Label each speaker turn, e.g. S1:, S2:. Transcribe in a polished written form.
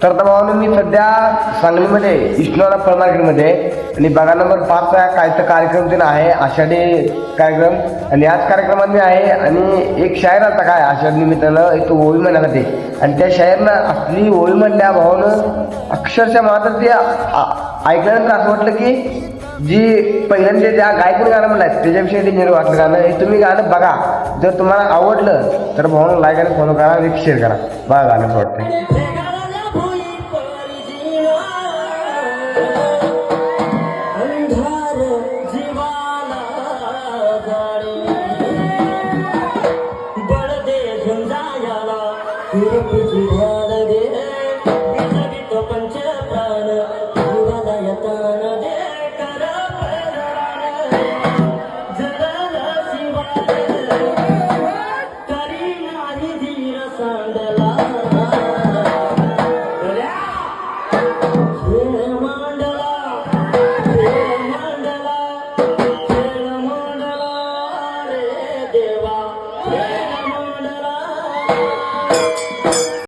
S1: तर आता भावानं मी सध्या सांगलीमध्ये इष्णोला फळ मार्केटमध्ये आणि बघा नंबर 5 काय तर कार्यक्रम ते आहे आषाढी कार्यक्रम आणि याच कार्यक्रमात मी आहे आणि एक शायर आता काय आषाढ निमित्तानं एक ओळी म्हणण्यासाठी आणि त्या शायरनं आपली ओळी म्हणल्या भावानं अक्षरशः मात्र ते ऐकल्यानंतर असं वाटलं की जी पहिल्यांदा ज्या गायकून गाणं म्हणलं त्याच्याविषयी डेंजर वाटलं गाणं हे तुम्ही गाणं बघा. जर तुम्हाला आवडलं तर भावानं लाईक आणि फॉलो करा आणि शेअर करा. बघा गाणं वाटतं.